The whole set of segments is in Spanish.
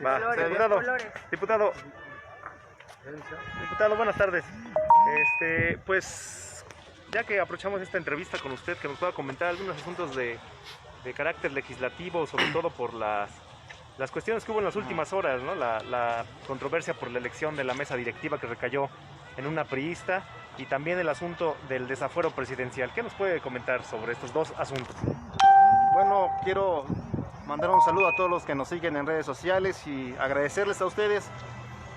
Va, diputado, buenas tardes. Pues ya que aprovechamos esta entrevista con usted, que nos pueda comentar algunos asuntos de carácter legislativo, sobre todo por las cuestiones que hubo en las últimas horas, ¿no? La controversia por la elección de la mesa directiva que recayó en una priista, y también el asunto del desafuero presidencial. ¿Qué nos puede comentar sobre estos dos asuntos? Bueno, quiero mandar un saludo a todos los que nos siguen en redes sociales y agradecerles a ustedes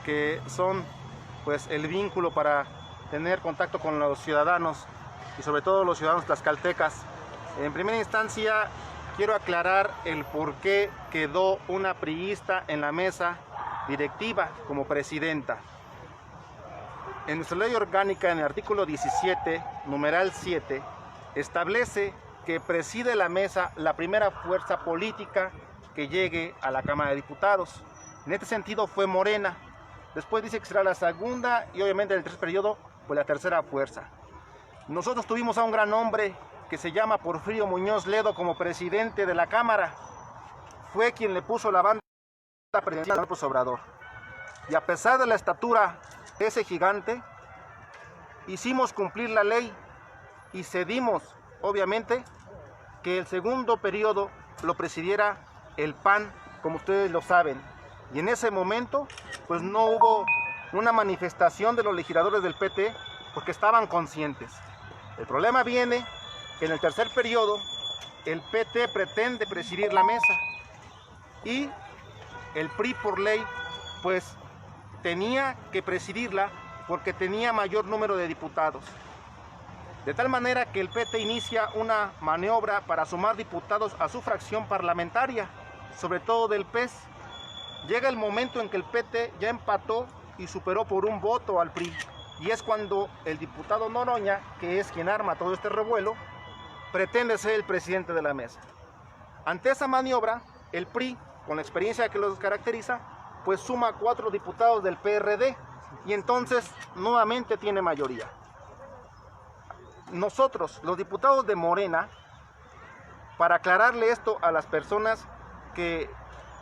que son pues el vínculo para tener contacto con los ciudadanos y sobre todo los ciudadanos tlaxcaltecas. En primera instancia quiero aclarar el por qué quedó una priista en la mesa directiva como presidenta. En nuestra ley orgánica, en el artículo 17, numeral 7, establece que preside la mesa la primera fuerza política que llegue a la Cámara de Diputados. En este sentido fue Morena. Después dice que será la segunda y obviamente en el tercer periodo, pues la tercera fuerza. Nosotros tuvimos a un gran hombre que se llama Porfirio Muñoz Ledo como presidente de la Cámara. Fue quien le puso la banda presidencial a López Obrador. Y a pesar de la estatura de ese gigante, hicimos cumplir la ley y cedimos, obviamente, que el segundo periodo lo presidiera el PAN, como ustedes lo saben. Y en ese momento, pues no hubo una manifestación de los legisladores del PT porque estaban conscientes. El problema viene que en el tercer periodo el PT pretende presidir la mesa y el PRI por ley, pues tenía que presidirla porque tenía mayor número de diputados. De tal manera que el PT inicia una maniobra para sumar diputados a su fracción parlamentaria, sobre todo del PES. Llega el momento en que el PT ya empató y superó por un voto al PRI. Y es cuando el diputado Noroña, que es quien arma todo este revuelo, pretende ser el presidente de la mesa. Ante esa maniobra, el PRI, con la experiencia que los caracteriza, pues suma 4 diputados del PRD y entonces nuevamente tiene mayoría. Nosotros, los diputados de Morena, para aclararle esto a las personas que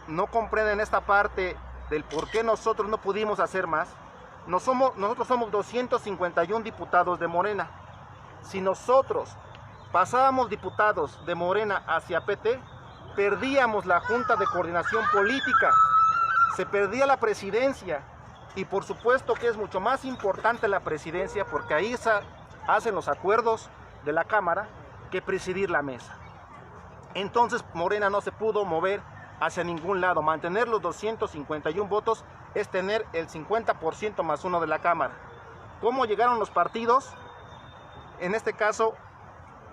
no comprenden esta parte del por qué nosotros no pudimos hacer más, nosotros somos 251 diputados de Morena. Si nosotros pasábamos diputados de Morena hacia PT, perdíamos la Junta de Coordinación Política, se perdía la presidencia y por supuesto que es mucho más importante la presidencia porque ahí hacen los acuerdos de la Cámara que presidir la mesa. Entonces Morena no se pudo mover hacia ningún lado. Mantener los 251 votos es tener el 50% más 1 de la Cámara. ¿Cómo llegaron los partidos? En este caso,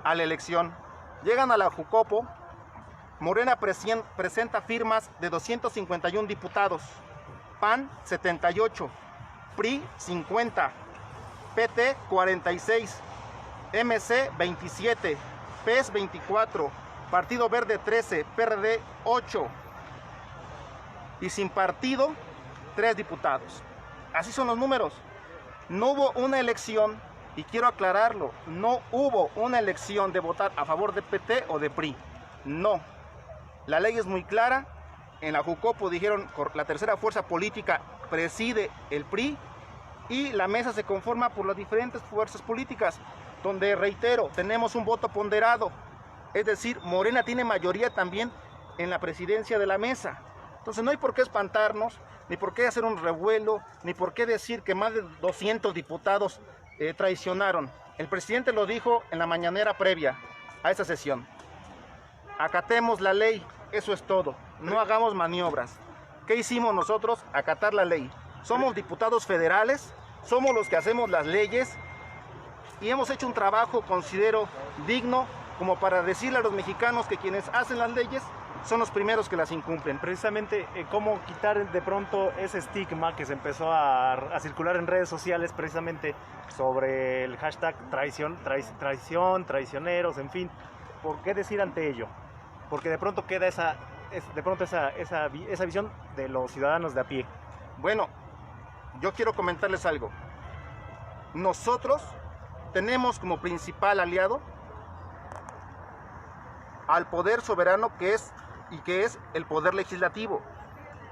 a la elección. Llegan a la Jucopo. Morena presenta firmas de 251 diputados, PAN 78, PRI 50, PT 46, MC 27, PES 24, Partido Verde 13, PRD 8 y sin partido 3 diputados. Así son los números. No hubo una elección, y quiero aclararlo, no hubo una elección de votar a favor de PT o de PRI. No. La ley es muy clara. En la Jucopo dijeron la tercera fuerza política preside el PRI y la mesa se conforma por las diferentes fuerzas políticas, donde, reitero, tenemos un voto ponderado. Es decir, Morena tiene mayoría también en la presidencia de la mesa. Entonces no hay por qué espantarnos, ni por qué hacer un revuelo, ni por qué decir que más de 200 diputados traicionaron. El presidente lo dijo en la mañanera previa a esta sesión. Acatemos la ley, eso es todo. No hagamos maniobras. ¿Qué hicimos nosotros? Acatar la ley. Somos diputados federales, somos los que hacemos las leyes y hemos hecho un trabajo, considero, digno, como para decirle a los mexicanos que quienes hacen las leyes son los primeros que las incumplen. Precisamente, ¿cómo quitar de pronto ese estigma que se empezó a circular en redes sociales precisamente sobre el hashtag traición, traicioneros, en fin? ¿Por qué decir ante ello? Porque de pronto queda esa visión de los ciudadanos de a pie. Bueno, yo quiero comentarles algo. Nosotros tenemos como principal aliado al poder soberano que es el poder legislativo.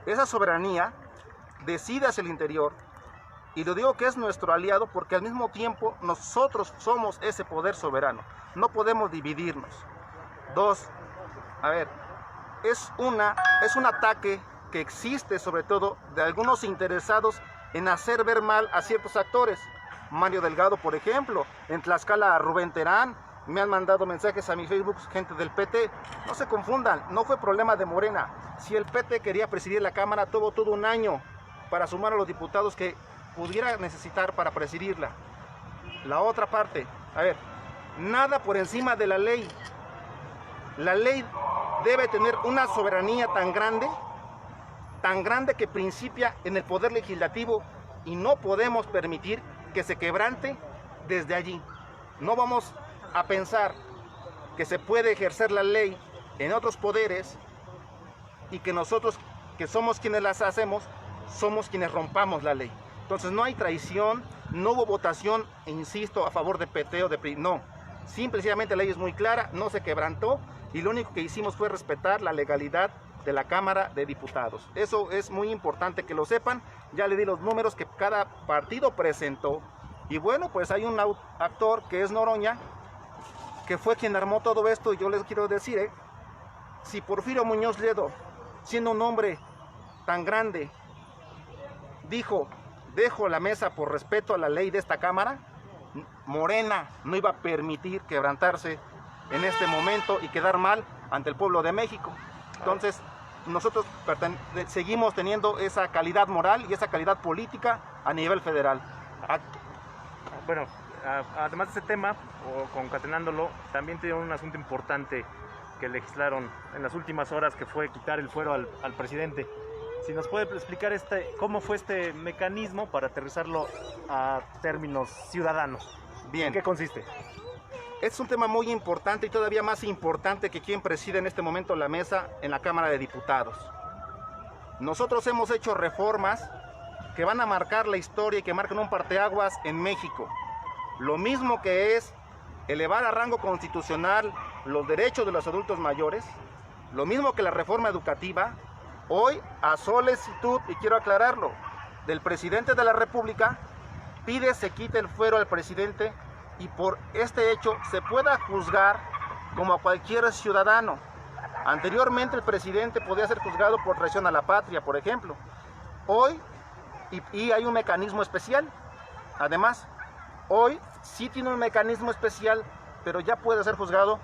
esa soberanía decide hacia el interior, y lo digo que es nuestro aliado porque al mismo tiempo nosotros somos ese poder soberano, no podemos dividirnos. Dos, es un ataque que existe sobre todo de algunos interesados en hacer ver mal a ciertos actores. Mario Delgado, por ejemplo, en Tlaxcala a Rubén Terán, me han mandado mensajes a mi Facebook gente del PT. No se confundan, no fue problema de Morena. Si el PT quería presidir la Cámara, tuvo todo un año para sumar a los diputados que pudiera necesitar para presidirla. La otra parte, nada por encima de la ley. La ley debe tener una soberanía tan grande que principia en el poder legislativo, y no podemos permitir que se quebrante desde allí. No vamos a pensar que se puede ejercer la ley en otros poderes y que nosotros, que somos quienes las hacemos, somos quienes rompamos la ley. Entonces no hay traición, no hubo votación, insisto, a favor de PT o de PRI, no. Simplemente la ley es muy clara, no se quebrantó, y lo único que hicimos fue respetar la legalidad de la Cámara de Diputados. Eso es muy importante que lo sepan. Ya le di los números que cada partido presentó, y bueno, pues hay un actor que es Noroña, que fue quien armó todo esto. Y yo les quiero decir, si Porfirio Muñoz Ledo, siendo un hombre tan grande, dijo: dejo la mesa por respeto a la ley de esta Cámara, Morena no iba a permitir quebrantarse en este momento y quedar mal ante el pueblo de México. Entonces, nosotros seguimos teniendo esa calidad moral y esa calidad política a nivel federal. Bueno, además de ese tema, o concatenándolo, también tiene un asunto importante que legislaron en las últimas horas, que fue quitar el fuero al presidente. Si nos puede explicar cómo fue este mecanismo para aterrizarlo a términos ciudadanos. Bien. ¿En qué consiste? Es un tema muy importante, y todavía más importante que quien preside en este momento la mesa en la Cámara de Diputados. Nosotros hemos hecho reformas que van a marcar la historia y que marcan un parteaguas en México. Lo mismo que es elevar a rango constitucional los derechos de los adultos mayores, lo mismo que la reforma educativa, hoy a solicitud, y quiero aclararlo, del presidente de la República, pide se quite el fuero al presidente, y por este hecho se pueda juzgar como a cualquier ciudadano. Anteriormente el presidente podía ser juzgado por traición a la patria, por ejemplo. Hoy, y hay un mecanismo especial, además, hoy sí tiene un mecanismo especial, pero ya puede ser juzgado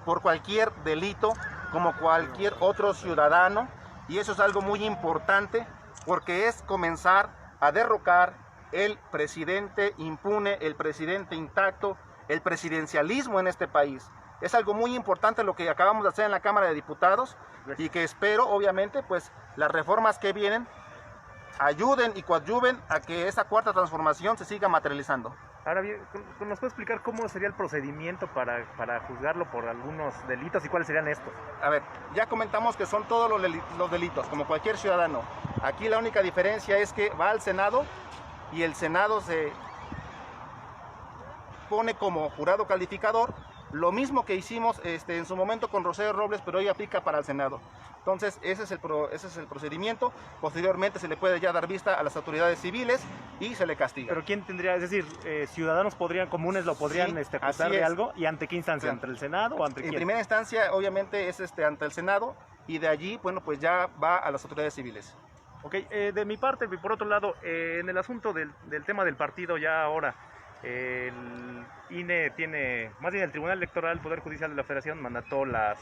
por cualquier delito, como cualquier otro ciudadano, y eso es algo muy importante, porque es comenzar a derrocar el presidente impune, el presidente intacto, el presidencialismo en este país. Es algo muy importante lo que acabamos de hacer en la Cámara de Diputados, y que espero, obviamente, pues las reformas que vienen ayuden y coadyuven a que esa cuarta transformación se siga materializando. Ahora bien, ¿nos puede explicar cómo sería el procedimiento para juzgarlo por algunos delitos y cuáles serían estos? Ya comentamos que son todos los delitos, como cualquier ciudadano. Aquí la única diferencia es que va al Senado, y el Senado se pone como jurado calificador, lo mismo que hicimos en su momento con Rosario Robles, pero hoy aplica para el Senado. Entonces ese es el procedimiento. Posteriormente se le puede ya dar vista a las autoridades civiles y se le castiga. Pero ¿quién tendría, es decir, ciudadanos comunes lo podrían acusar de algo? ¿Y ante qué instancia? ¿Ante el Senado o ante quién? En primera instancia, obviamente, es ante el Senado, y de allí, bueno, pues ya va a las autoridades civiles. Ok, de mi parte, por otro lado, en el asunto del tema del partido, ya ahora, el INE más bien el Tribunal Electoral, Poder Judicial de la Federación, mandató la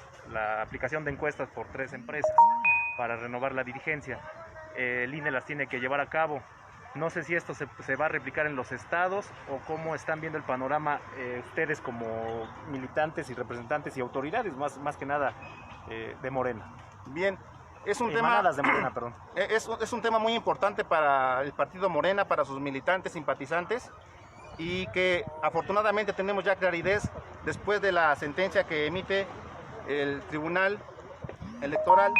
aplicación de encuestas por 3 empresas para renovar la dirigencia. El INE las tiene que llevar a cabo. No sé si esto se va a replicar en los estados, o cómo están viendo el panorama ustedes como militantes y representantes y autoridades, más que nada de Morena. Bien. Es un tema de Morena, perdón. Es un tema muy importante para el partido Morena, para sus militantes, simpatizantes, y que afortunadamente tenemos ya claridad después de la sentencia que emite el Tribunal Electoral.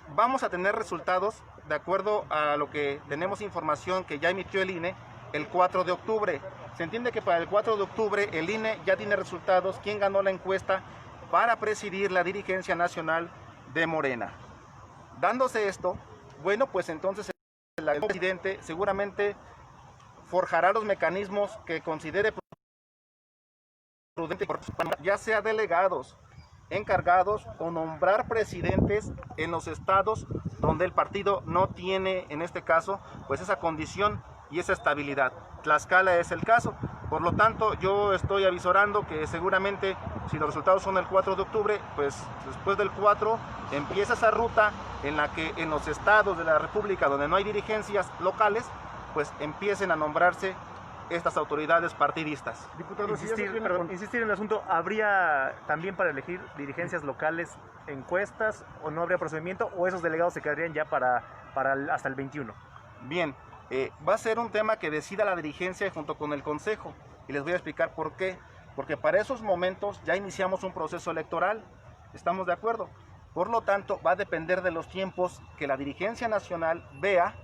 Vamos a tener resultados de acuerdo a lo que tenemos información que ya emitió el INE el 4 de octubre. Se entiende que para el 4 de octubre el INE ya tiene resultados, quién ganó la encuesta para presidir la dirigencia nacional de Morena. Dándose esto, bueno, pues entonces el presidente seguramente forjará los mecanismos que considere prudente, ya sea delegados, encargados o nombrar presidentes en los estados donde el partido no tiene, en este caso, pues esa condición y esa estabilidad. Tlaxcala es el caso. Por lo tanto, yo estoy avisorando que seguramente, si los resultados son el 4 de octubre, pues después del 4 empieza esa ruta en la que en los estados de la República donde no hay dirigencias locales, pues empiecen a nombrarse estas autoridades partidistas. Diputado, insistir en el asunto, ¿habría también para elegir dirigencias locales encuestas o no habría procedimiento o esos delegados se quedarían ya hasta el 21? Bien, va a ser un tema que decida la dirigencia junto con el Consejo y les voy a explicar por qué. Porque para esos momentos ya iniciamos un proceso electoral, ¿estamos de acuerdo? Por lo tanto, va a depender de los tiempos que la dirigencia nacional vea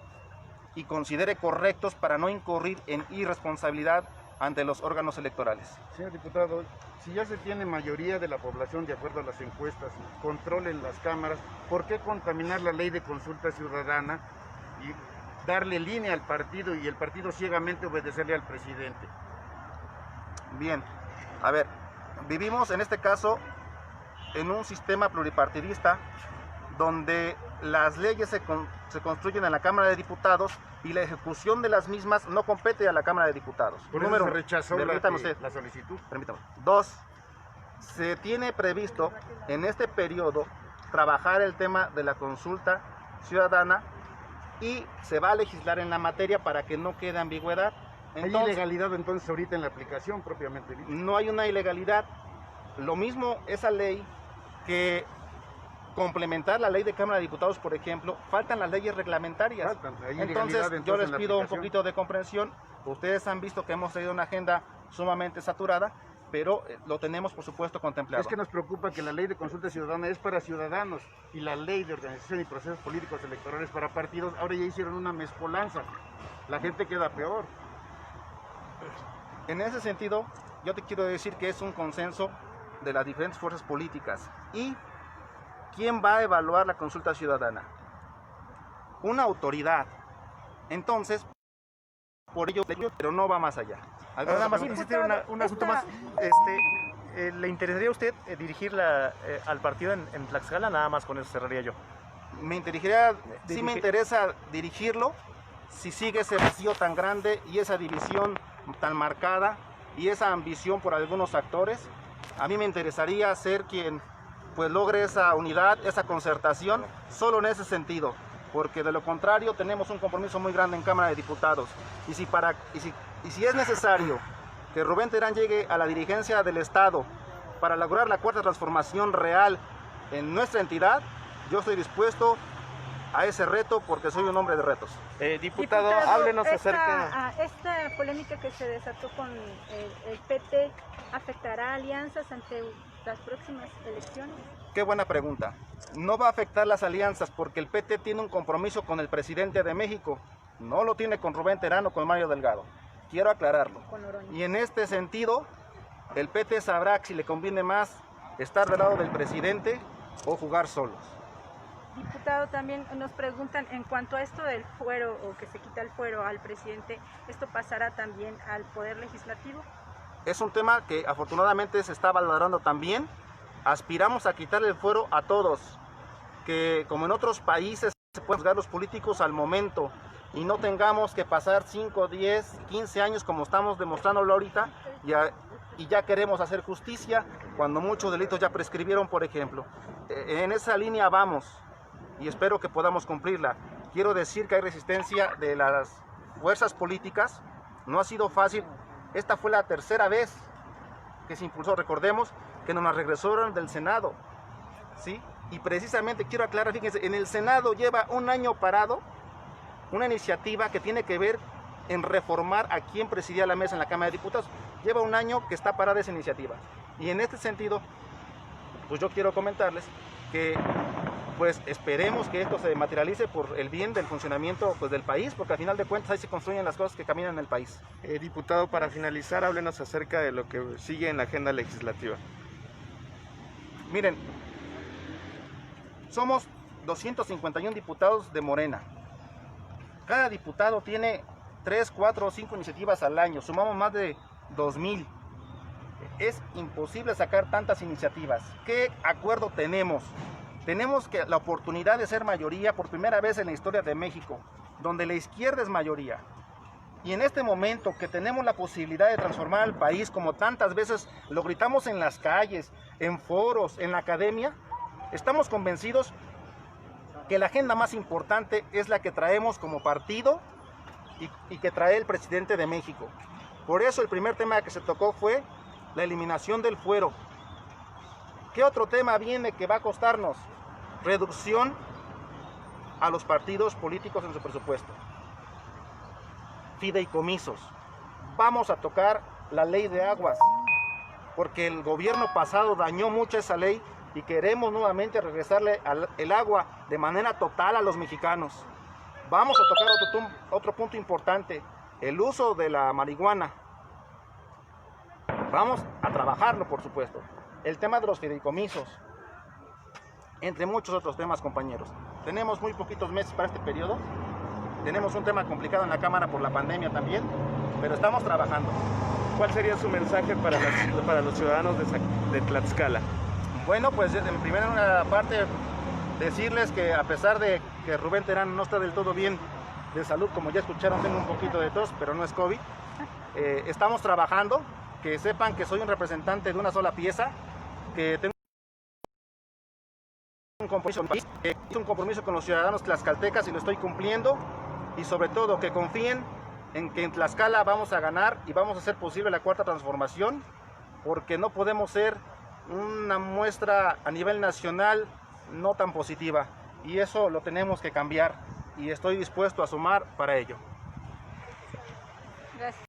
y considere correctos para no incurrir en irresponsabilidad ante los órganos electorales. Señor diputado, si ya se tiene mayoría de la población de acuerdo a las encuestas, control en las cámaras, ¿por qué contaminar la ley de consulta ciudadana y darle línea al partido y el partido ciegamente obedecerle al presidente? Bien, a ver, vivimos en este caso en un sistema pluripartidista donde las leyes se construyen en la Cámara de Diputados y la ejecución de las mismas no compete a la Cámara de Diputados. Por eso se rechazó la solicitud. Permítame. 2. Se tiene previsto en este periodo trabajar el tema de la consulta ciudadana y se va a legislar en la materia para que no quede ambigüedad. ¿Hay ilegalidad entonces ahorita en la aplicación propiamente dicha? No hay una ilegalidad. Lo mismo esa ley que complementar la ley de Cámara de Diputados, por ejemplo, faltan las leyes reglamentarias. Entonces yo les pido un poquito de comprensión. Ustedes han visto que hemos tenido una agenda sumamente saturada, pero lo tenemos por supuesto contemplado. Es que nos preocupa que la ley de consulta ciudadana es para ciudadanos y la ley de organización y procesos políticos electorales para partidos, ahora ya hicieron una mezcolanza. La gente queda peor. En ese sentido, yo te quiero decir que es un consenso de las diferentes fuerzas políticas. ¿Y quién va a evaluar la consulta ciudadana? Una autoridad. Entonces, por ello, pero no va más allá. Nada más insistir un asunto más. ¿Le interesaría a usted dirigirla al partido en Tlaxcala? Nada más con eso cerraría yo. Me interesa dirigirlo si sigue ese vacío tan grande y esa división tan marcada y esa ambición por algunos actores. A mí me interesaría ser quien pues logre esa unidad, esa concertación, solo en ese sentido, porque de lo contrario tenemos un compromiso muy grande en Cámara de Diputados. Y si es necesario que Rubén Terán llegue a la dirigencia del Estado para lograr la cuarta transformación real en nuestra entidad, yo estoy dispuesto a ese reto porque soy un hombre de retos. Diputado, háblenos acerca... Esta polémica que se desató con el PT, ¿afectará alianzas ante las próximas elecciones? Qué buena pregunta. No va a afectar las alianzas porque el PT tiene un compromiso con el presidente de México. No lo tiene con Rubén Terán o con Mario Delgado. Quiero aclararlo. Y en este sentido, el PT sabrá si le conviene más estar del lado del presidente o jugar solos. Diputado, también nos preguntan en cuanto a esto del fuero o que se quita el fuero al presidente, ¿esto pasará también al Poder Legislativo? Es un tema que afortunadamente se está valorando también. Aspiramos a quitarle el fuero a todos, que como en otros países se pueden juzgar los políticos al momento y no tengamos que pasar 5, 10, 15 años como estamos demostrándolo ahorita y ya queremos hacer justicia cuando muchos delitos ya prescribieron, por ejemplo. En esa línea vamos y espero que podamos cumplirla. Quiero decir que hay resistencia de las fuerzas políticas, no ha sido fácil. Esta fue la tercera vez que se impulsó, recordemos que nos la regresaron del Senado, ¿sí? Y precisamente quiero aclarar, fíjense, en el Senado lleva un año parado una iniciativa que tiene que ver en reformar a quien presidía la mesa en la Cámara de Diputados. Lleva un año que está parada esa iniciativa. Y en este sentido, pues yo quiero comentarles que pues esperemos que esto se materialice por el bien del funcionamiento pues, del país, porque al final de cuentas ahí se construyen las cosas que caminan en el país. Diputado, para finalizar, háblenos acerca de lo que sigue en la agenda legislativa. Miren, somos 251 diputados de Morena. Cada diputado tiene 3, 4 o 5 iniciativas al año. Sumamos más de 2,000. Es imposible sacar tantas iniciativas. ¿Qué acuerdo tenemos? Tenemos que la oportunidad de ser mayoría por primera vez en la historia de México, donde la izquierda es mayoría. Y en este momento que tenemos la posibilidad de transformar al país, como tantas veces lo gritamos en las calles, en foros, en la academia, estamos convencidos que la agenda más importante es la que traemos como partido y que trae el presidente de México. Por eso el primer tema que se tocó fue la eliminación del fuero. ¿Qué otro tema viene que va a costarnos? Reducción a los partidos políticos en su presupuesto. Fideicomisos. Vamos a tocar la ley de aguas, porque el gobierno pasado dañó mucho esa ley y queremos nuevamente regresarle el agua de manera total a los mexicanos. Vamos a tocar otro punto importante, el uso de la marihuana. Vamos a trabajarlo, por supuesto. El tema de los fideicomisos, entre muchos otros temas, compañeros. Tenemos muy poquitos meses para este periodo. Tenemos un tema complicado en la Cámara por la pandemia también, pero estamos trabajando. ¿Cuál sería su mensaje para los ciudadanos de Tlaxcala? Bueno, pues en primera parte decirles que a pesar de que Rubén Terán no está del todo bien de salud, como ya escucharon, tengo un poquito de tos, pero no es COVID. Estamos trabajando, que sepan que soy un representante de una sola pieza, que tengo un compromiso con los ciudadanos tlaxcaltecas y lo estoy cumpliendo, y sobre todo que confíen en que en Tlaxcala vamos a ganar y vamos a hacer posible la cuarta transformación, porque no podemos ser una muestra a nivel nacional no tan positiva, y eso lo tenemos que cambiar y estoy dispuesto a sumar para ello. Gracias.